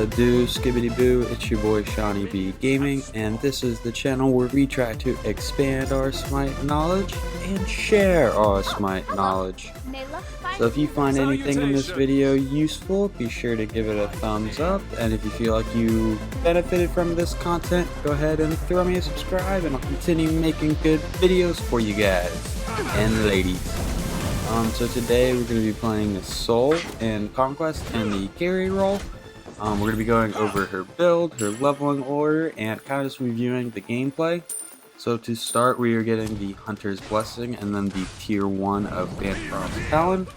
do skibbity boo, it's your boy SeanyB Gaming, and this is the channel where we try to expand our Smite knowledge and share our Smite knowledge. So if you find anything in this video useful, be sure to give it a thumbs up, and if you feel like you benefited from this content, go ahead and throw me a subscribe and I'll continue making good videos for you guys and ladies. So today we're going to be playing as Soul in Conquest and the carry role. We're going to be going over her build, her leveling order, and kind of just reviewing the gameplay. So to start, we are getting the Hunter's Blessing and then the tier 1 of Bancroft's Talon.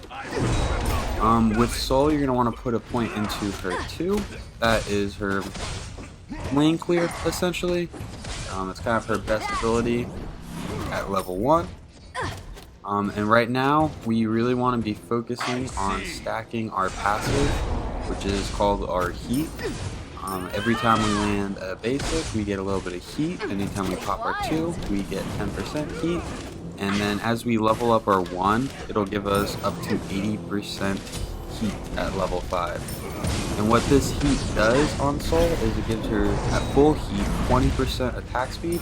With Soul, you're going to want to put a point into her 2. That is her lane clear, essentially. It's kind of her best ability at level 1. And right now, we really want to be focusing on stacking our passive, which is called our heat. Every time we land a basic, we get a little bit of heat. Anytime we pop our 2, we get 10% heat. And then as we level up our 1, it'll give us up to 80% heat at level 5. And what this heat does on Soul is it gives her, at full heat, 20% attack speed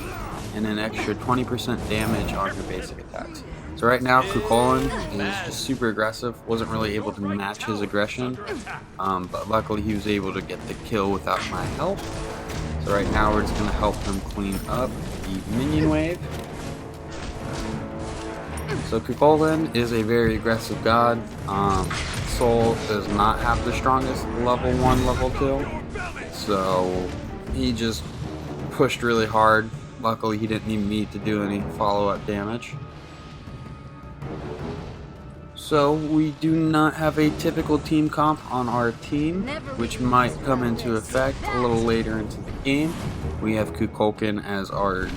and an extra 20% damage on her basic attacks. So right now, Kukulkan is just super aggressive, wasn't really able to match his aggression, but luckily he was able to get the kill without my help. So right now we're just going to help him clean up the minion wave. So Kukulkan is a very aggressive god. Soul does not have the strongest level 1, level 2, so he just pushed really hard. Luckily he didn't need me to do any follow-up damage. So we do not have a typical team comp on our team, which might come into effect a little later into the game. We have Kukulkan as our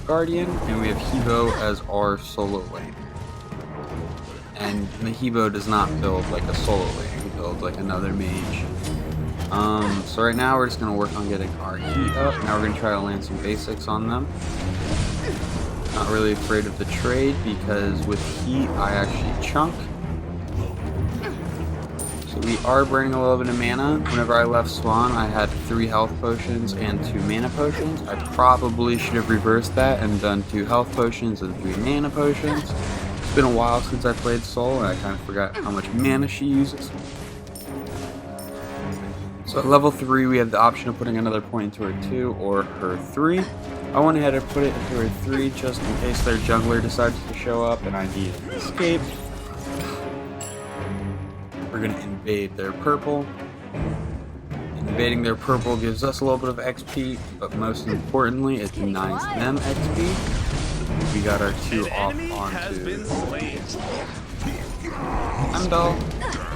guardian, and we have Hebo as our solo lane. And the Hebo does not build like a solo lane, he builds like another mage. So right now we're just going to work on getting our heat up. Now we're going to try to land some basics on them. Not really afraid of the trade because with heat I actually chunk. So we are burning a little bit of mana. Whenever I left spawn I had 3 health potions and 2 mana potions. I probably should have reversed that and done 2 health potions and 3 mana potions. It's been a while since I played Soul and I kind of forgot how much mana she uses. So at level 3 we have the option of putting another point into her 2 or her 3. I went ahead and put it into her 3 just in case their jungler decides to show up and I need an escape. We're going to invade their purple. Invading their purple gives us a little bit of XP, but most importantly it denies them XP. We got our 2 off onto Heimdall.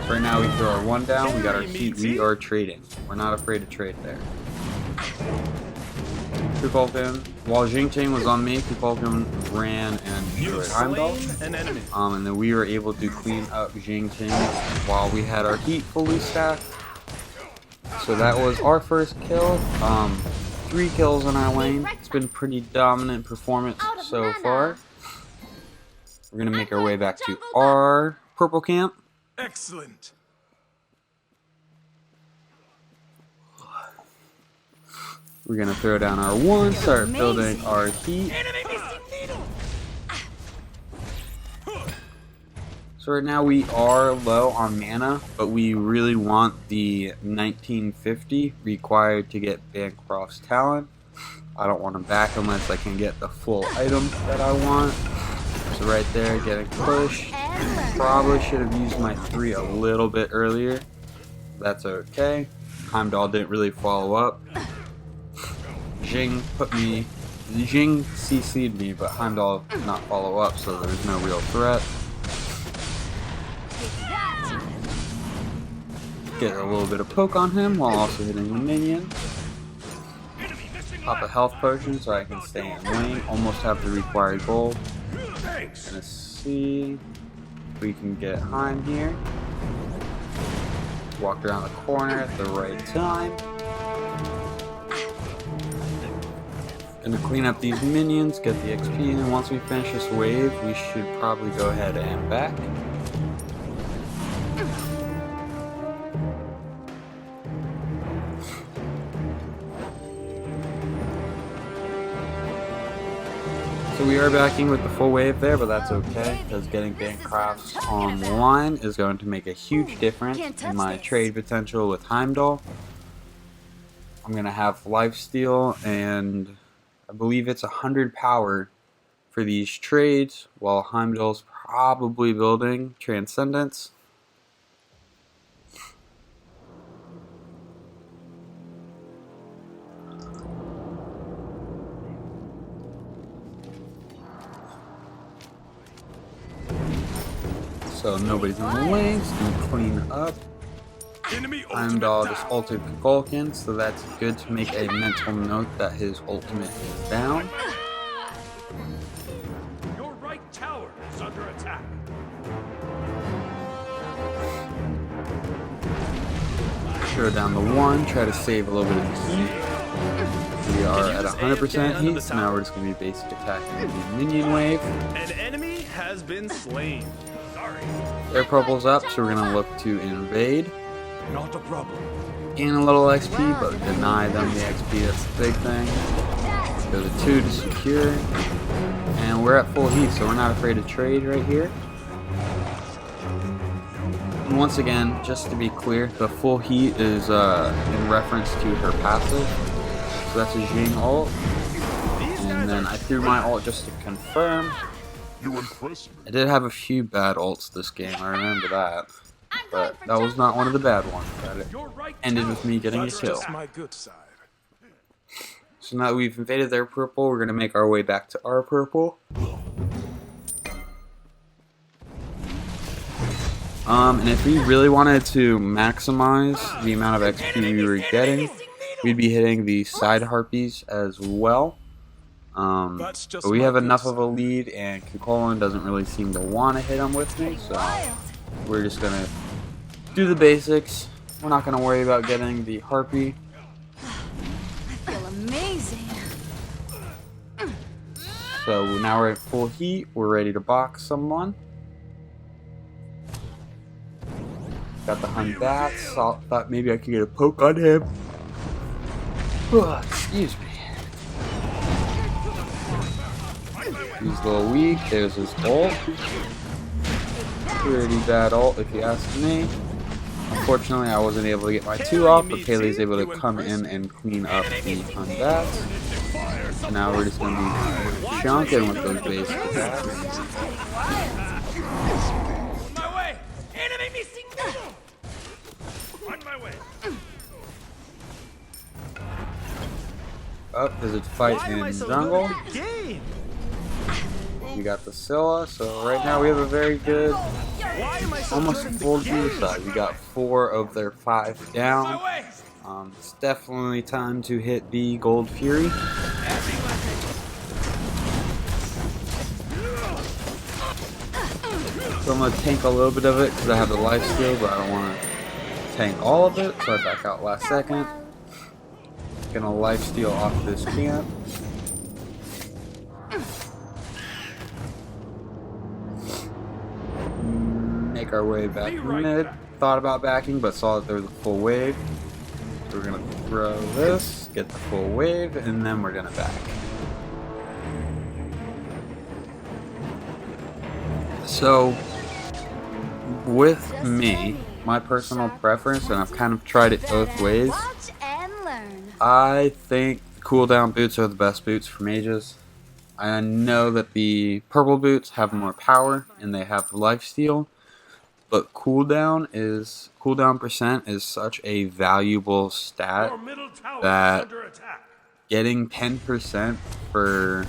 Right now we throw our 1 down, we got our heat, we are trading. We're not afraid to trade there. Kukulkan, while Jingting was on me, Kukulkan ran and destroyed Heimdall. And then we were able to clean up Jingting while we had our heat fully stacked. So that was our first kill. 3 kills in our lane. It's been pretty dominant performance so far. We're going to make our way back to our purple camp. Excellent. We're gonna throw down our 1, start building our heat. So right now we are low on mana, but we really want the 1950 required to get Bancroft's Talon. I don't want to back unless I can get the full item that I want. So right there, getting pushed. Probably should have used my 3 a little bit earlier. That's okay. Heimdall didn't really follow up. Jing CC'd me, but Heimdall did not follow up, so there's no real threat. Get a little bit of poke on him while also hitting the minion. Pop a health potion so I can stay in lane. Almost have the required gold. Gonna see if we can get Heim here. Walked around the corner at the right time. Gonna clean up these minions, get the XP, and once we finish this wave, we should probably go ahead and back. So we are backing with the full wave there, but that's okay, because getting Bancrafts online is going to make a huge difference in my trade potential with Heimdall. I'm going to have lifesteal, and I believe it's 100 power for these trades, while Heimdall's probably building Transcendence. So nobody's in the lanes, and clean up. Heimdall just ulted the Vulcan, so that's good to make a mental note that his ultimate is down. Your right tower is under attack. Sure down the one, try to save a little bit of the heat. We are at 100% heat, so now we're just going to be basic attacking the minion wave. An enemy has been slain. Sorry. Their purple's up, so we're going to look to invade. Not a problem. Gain a little XP, but deny them the XP, that's the big thing. Go to 2 to secure. And we're at full heat, so we're not afraid to trade right here. And once again, just to be clear, the full heat is in reference to her passive. So that's a Jing ult. And then I threw my ult just to confirm. I did have a few bad ults this game, I remember that. But that was not one of the bad ones. That ended with me getting a kill. So now that we've invaded their purple, we're going to make our way back to our purple. And if we really wanted to maximize the amount of XP we were getting, we'd be hitting the side harpies as well. But we have enough of a lead, and Kukulin doesn't really seem to want to hit them with me, so we're just going to do the basics. We're not going to worry about getting the harpy. I feel amazing. So now we're at full heat. We're ready to box someone. Got the Hun Bats. Thought maybe I could get a poke on him. Excuse me. He's a little weak. There's his ult. Pretty bad ult if you ask me. Unfortunately, I wasn't able to get my 2 off, but Kaylee's able to come in and clean up the Hun Bats. So now we're just going to be chunking with those basic attacks. My way. Enemy missing. On my way. Up, there's a fight in jungle. We got the Scylla, so right now we have a very good, almost full suicide. We got 4 of their 5 down. It's definitely time to hit the Gold Fury. So I'm going to tank a little bit of it because I have the lifesteal, but I don't want to tank all of it, so I back out last second. Gonna lifesteal off this camp. Make our way back mid. Thought about backing, but saw that there was a full wave. So we're gonna throw this, get the full wave, and then we're gonna back. So, with me, my personal preference, and I've kind of tried it both ways, I think the cooldown boots are the best boots for mages. I know that the purple boots have more power and they have lifesteal, but cooldown percent is such a valuable stat that getting 10% for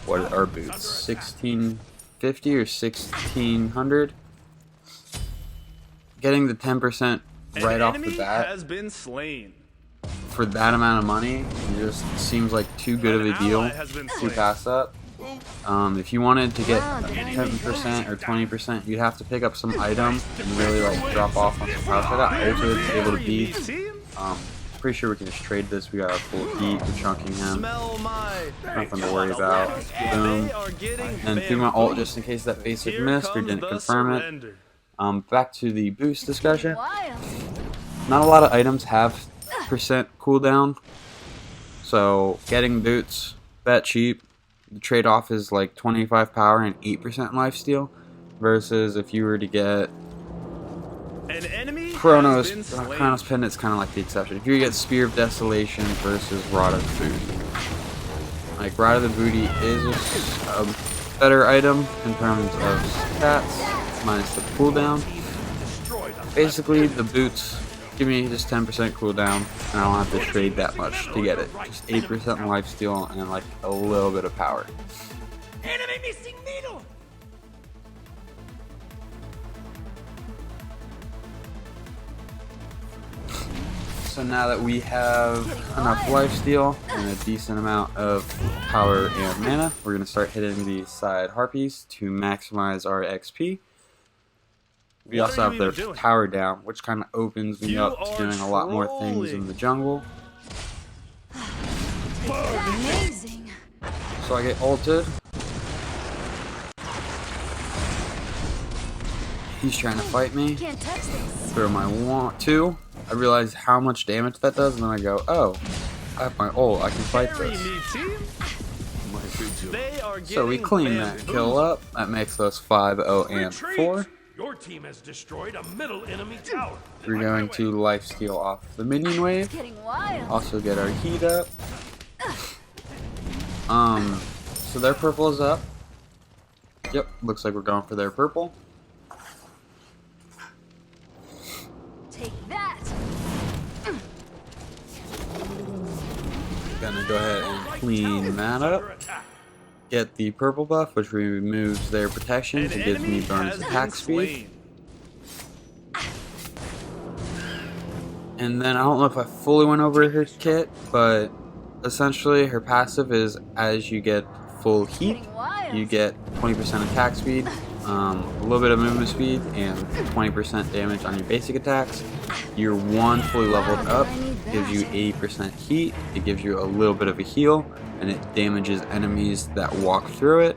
what are boots, 1650 or 1600, getting the 10% right off the bat has been slain. For that amount of money, it just seems like too good of a deal to pass up. If you wanted to get 10% or 20%, you'd have to pick up some item and really like drop off on some house. I got ulted, able to beat. Pretty sure we can just trade this. We got our full heat, we're chunking him. Nothing to worry about. Boom. And threw my ult just in case that basic missed or didn't confirm it. Back to the boost discussion. Not a lot of items have percent cooldown, so getting boots that cheap the trade-off is like 25 power and 8% lifesteal, versus if you were to get An enemy Chronos has been slain. Pendant's kind of like the exception. If you get Spear of Desolation versus Rod of Booty, like Rod of the Booty is a better item in terms of stats minus the cooldown. Basically, the boots give me just 10% cooldown, and I don't have to trade that much to get it. Just 8% lifesteal and like a little bit of power. Enemy missing middle. So now that we have enough lifesteal and a decent amount of power and mana, we're going to start hitting the side harpies to maximize our XP. We also have their power down, which kind of opens me up to doing a lot more things in the jungle. Amazing. So I get ulted. He's trying to fight me. Can't touch this. Throw my 2. I realize how much damage that does, and then I go, oh, I have my ult, I can fight this. So we clean that kill up. That makes us 5-0 and 4. Your team has destroyed a middle enemy tower. We're going to lifesteal off the minion wave. Getting wild. Also get our heat up. So their purple is up. Yep, looks like we're going for their purple. Take that. Gonna go ahead and clean that up. Get the purple buff, which removes their protections and gives me bonus attack speed. And then I don't know if I fully went over her kit, but essentially her passive is as you get full heat, you get 20% attack speed, a little bit of movement speed, and 20% damage on your basic attacks. Your 1 fully leveled up gives you 80% heat, it gives you a little bit of a heal, and it damages enemies that walk through it.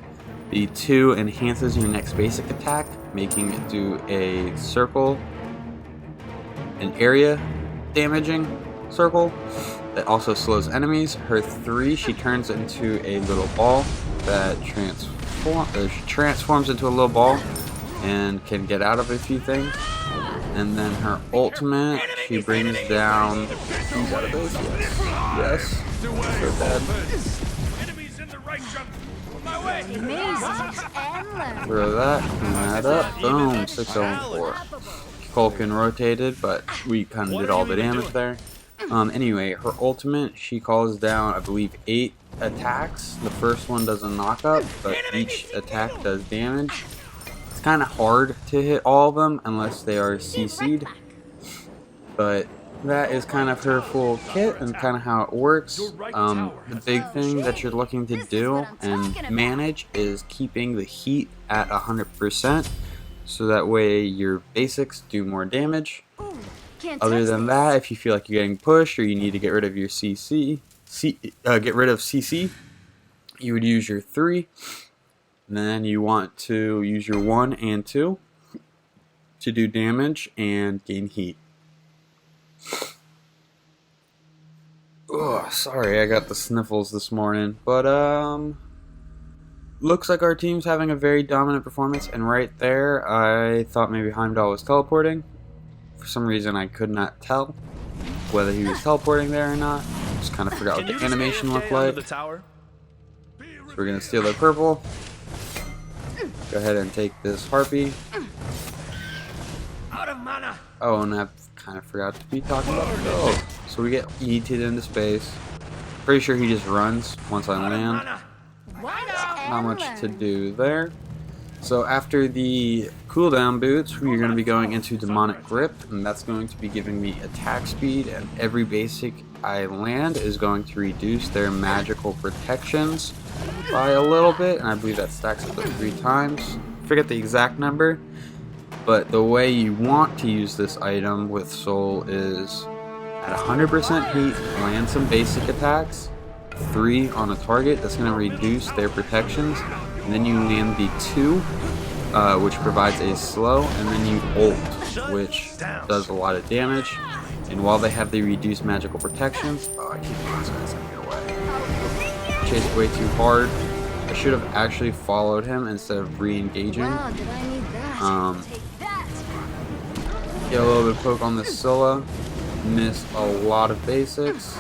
The 2 enhances your next basic attack, making it do a circle, an area damaging circle that also slows enemies. Her 3, she turns into a little ball that transforms into a little ball and can get out of a few things. And then her ultimate, she brings down. Who's out of those? Yes. So bad. Enemies in the right jump. My way. Amazing. And learn. Throw that, clean that up. Boom. 6-0-4. Culkin rotated, but we kind of did all the damage there. Anyway, her ultimate, she calls down, I believe, 8 attacks. The first one does a knockup, but each attack does damage. It's kind of hard to hit all of them unless they are CC'd, but that is kind of her full kit and kind of how it works. The big thing that you're looking to do and manage is keeping the heat at 100%, so that way your basics do more damage. Other than that, if you feel like you're getting pushed or you need to get rid of your CC, you would use your 3. And then you want to use your 1 and 2 to do damage and gain heat. Oh, sorry, I got the sniffles this morning. But looks like our team's having a very dominant performance. And right there, I thought maybe Heimdall was teleporting. For some reason, I could not tell whether he was teleporting there or not. Just kind of forgot what the animation looked like. So we're gonna steal their purple. Go ahead and take this harpy. Out of mana. Oh, and I kind of forgot to be talking about the build. So we get yeeted into space. Pretty sure he just runs once I land. Not much to do there. So after the cooldown boots, we're going to be going into Demonic Grip, and that's going to be giving me attack speed, and every basic I land is going to reduce their magical protections by a little bit, and I believe that stacks up to 3 times. Forget the exact number, but the way you want to use this item with Soul is at 100% heat, land some basic attacks, 3 on a target, that's going to reduce their protections, and then you land the 2, which provides a slow, and then you ult, which does a lot of damage. And while they have the reduced magical protections, oh, I keep these guys in your way. Chased way too hard. I should have actually followed him instead of re-engaging. Wow, did I need that? Take that. Get a little bit of poke on this Scylla. Missed a lot of basics.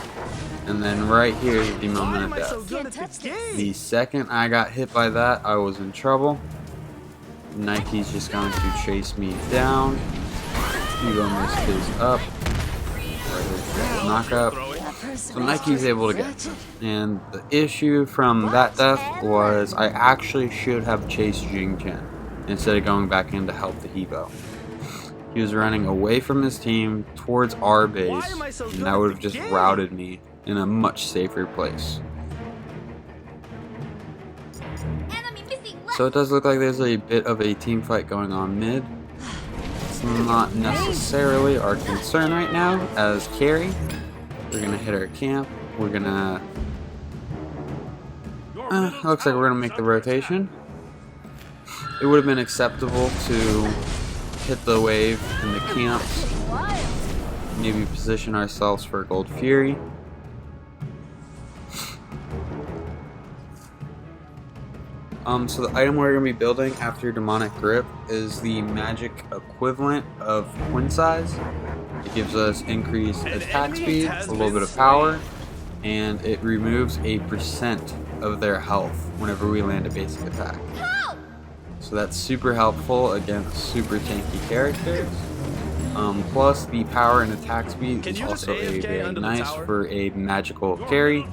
And then right here is the moment of death. Can't touch this. The second I got hit by that, I was in trouble. Nike's just going to chase me down. Hugo missed his up. Right here's knock up. So Nike's able to get. And the issue from that death was I actually should have chased Jing Chen instead of going back in to help the Hebo. He was running away from his team towards our base, and that would have just routed me in a much safer place. So it does look like there's a bit of a team fight going on mid. It's not necessarily our concern right now as carry. We're gonna hit our camp. We're gonna... looks like we're gonna make the rotation. It would have been acceptable to hit the wave in the camps. Maybe position ourselves for Gold Fury. So the item we're going to be building after Demonic Grip is the magic equivalent of Twin Size. It gives us increased attack speed, a little bit of power, and it removes a % of their health whenever we land a basic attack. So that's super helpful against super tanky characters. Plus the power and attack speed is also very nice for a magical carry.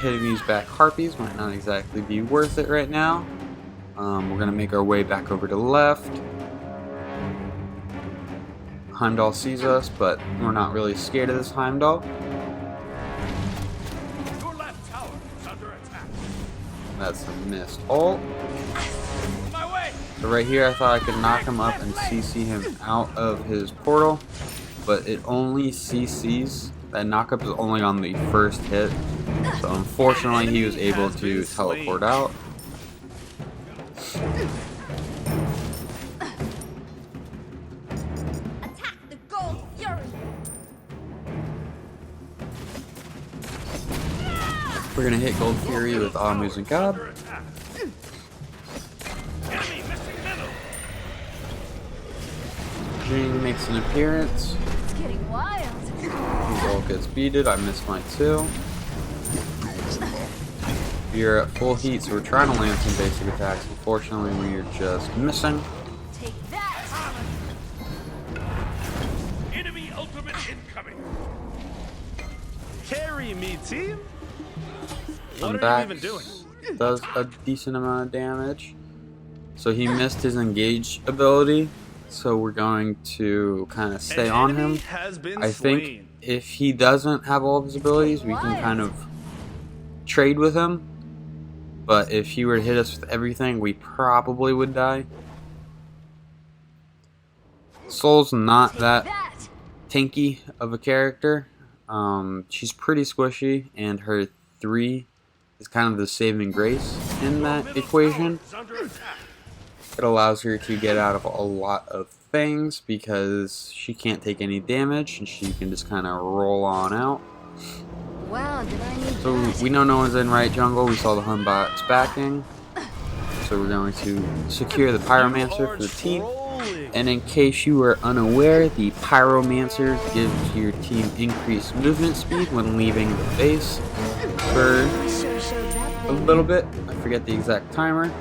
Hitting these back harpies might not exactly be worth it right now. We're gonna make our way back over to the left. Heimdall sees us, but we're not really scared of this Heimdall. Your left tower is under attack. That's a missed ult. My way. So right here I thought I could knock him up and CC him out of his portal, but it only CCs. That knockup is only on the first hit, so unfortunately he was able to teleport out. Attack the Gold Fury. We're gonna hit Gold Fury with Amu's and Cobb. Enemy missing middle. Jing makes an appearance. It's getting wild. His ult gets beated. I missed mine too. We're at full heat, so we're trying to land some basic attacks. Unfortunately, we are just missing. Take that. Enemy ultimate incoming. Carry me, team. I'm What back. are you even doing? Does a decent amount of damage. So he missed his engage ability. So we're going to kind of stay on him. I think if he doesn't have all of his abilities, we can kind of trade with him. But if he were to hit us with everything, we probably would die. Soul's not that tanky of a character. She's pretty squishy, and her 3 is kind of the saving grace in that equation. It allows her to get out of a lot of things because she can't take any damage and she can just kind of roll on out. Wow, did I need So that? we know no one's in right jungle. We saw the Hunbots backing. So we're going to secure the Pyromancer for the team. And in case you were unaware, the Pyromancer gives your team increased movement speed when leaving the base for I sure showed that a thing. little bit. I forget the exact timer.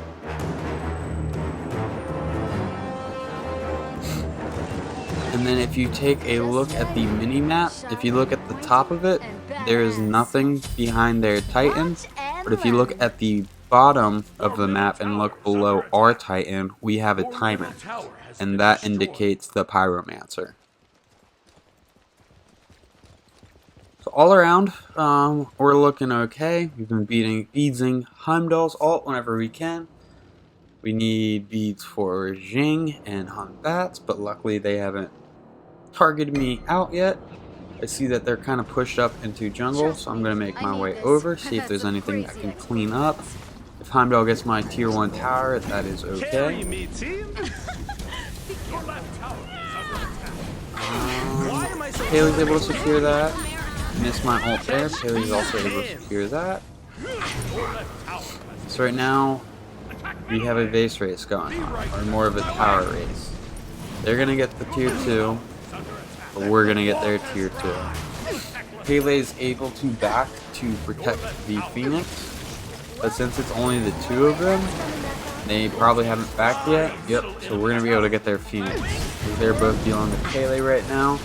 And then if you take a look at the mini-map, if you look at the top of it, there is nothing behind their Titan. But if you look at the bottom of the map and look below our Titan, we have a timer. And that indicates the Pyromancer. So all around, we're looking okay. We've been beating Heimdall's ult whenever we can. We need beads for Jing and Han Bats, but luckily they haven't targeted me out yet. I see that they're kind of pushed up into jungle, so I'm going to make my way over, see if there's anything I can clean up. If Heimdall gets my tier 1 tower, that is Carry okay. me, team. Your left tower is under attack. Why am I so Haley's able to secure that. missed my ult there. Pele's also able to secure that. So right now, we have a base race going on, or more of a tower race. They're gonna get the tier 2, but we're gonna get their tier 2. Pele's able to back to protect the Phoenix, but since it's only the 2 of them, they probably haven't backed yet. Yep, so we're gonna be able to get their Phoenix. They're both dealing with Pele right now.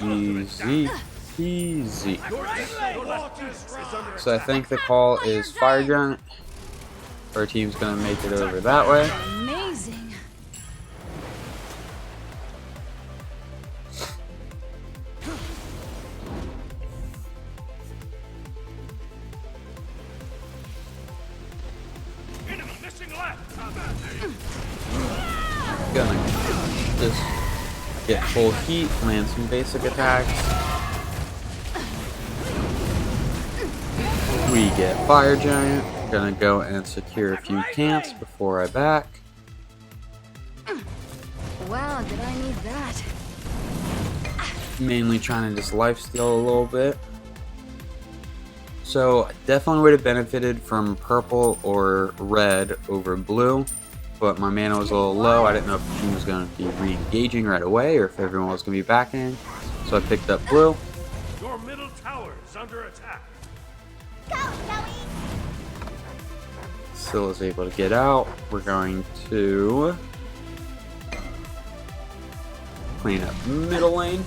Easy peasy. So I think the call is Fire Giant. Our team's gonna make it over that way. Amazing. Gonna just get full heat, land some basic attacks. We get Fire Giant. Gonna go and secure a few camps before I back. Wow, did I need that? Mainly trying to just lifesteal a little bit. So definitely would have benefited from purple or red over blue, but my mana was a little low. I didn't know if the team was going to be re-engaging right away or if everyone was going to be backing. So I picked up blue. Your middle tower is under attack. Still is able to get out. We're going to clean up middle lane.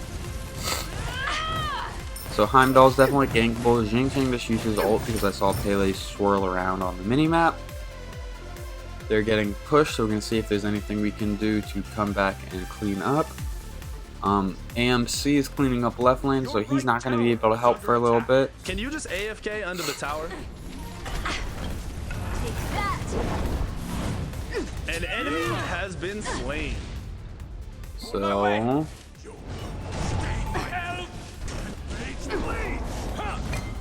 So Heimdall's definitely gankable. Xingqiang just uses ult because I saw Pele swirl around on the minimap. They're getting pushed, so we're going to see if there's anything we can do to come back and clean up. AMC is cleaning up left lane, so he's not going to be able to help for a little bit. Can you just AFK under the tower? Take that. An enemy has been slain. So a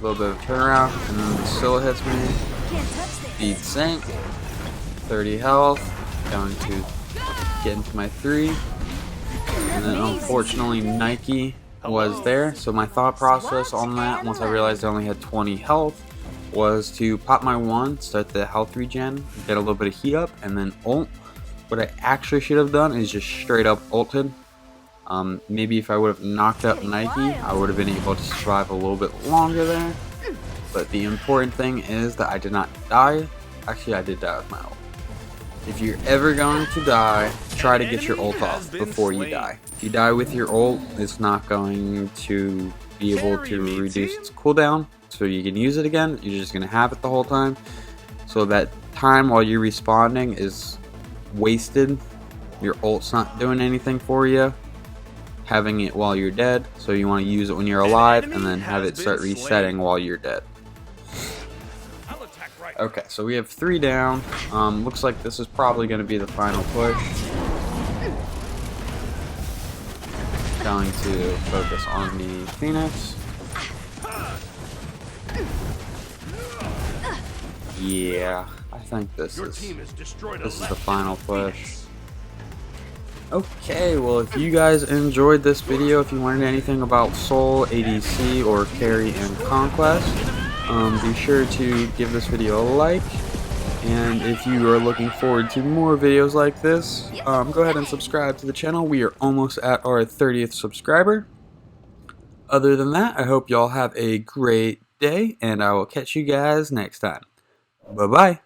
little bit of turnaround, and then the Scylla hits me. Can't touch this. Speed sink, 30 health, going to get into my 3. And then unfortunately Nike was there, so my thought process on that, once I realized I only had 20 health, was to pop my 1, start the health regen, get a little bit of heat up, and then ult. What I actually should have done is just straight up ulted. Maybe if I would have knocked up Nike, I would have been able to survive a little bit longer there. But the important thing is that I did not die. Actually, I did die with my ult. If you're ever going to die, try to get your ult off before you die. If you die with your ult, it's not going to be able to reduce its cooldown, so you can use it again. You're just going to have it the whole time. So that time while you're respawning is wasted. Your ult's not doing anything for you. Having it while you're dead, so you want to use it when you're alive and then have it start resetting while you're dead. Okay, so we have 3 down. Looks like this is probably going to be the final push. Going to focus on the Phoenix. Yeah, I think this is the final push. Okay, well, if you guys enjoyed this video, if you learned anything about Soul, ADC, or Carry and Conquest, be sure to give this video a like. And if you are looking forward to more videos like this, go ahead and subscribe to the channel. We are almost at our 30th subscriber. Other than that, I hope y'all have a great day, and I will catch you guys next time. Bye-bye.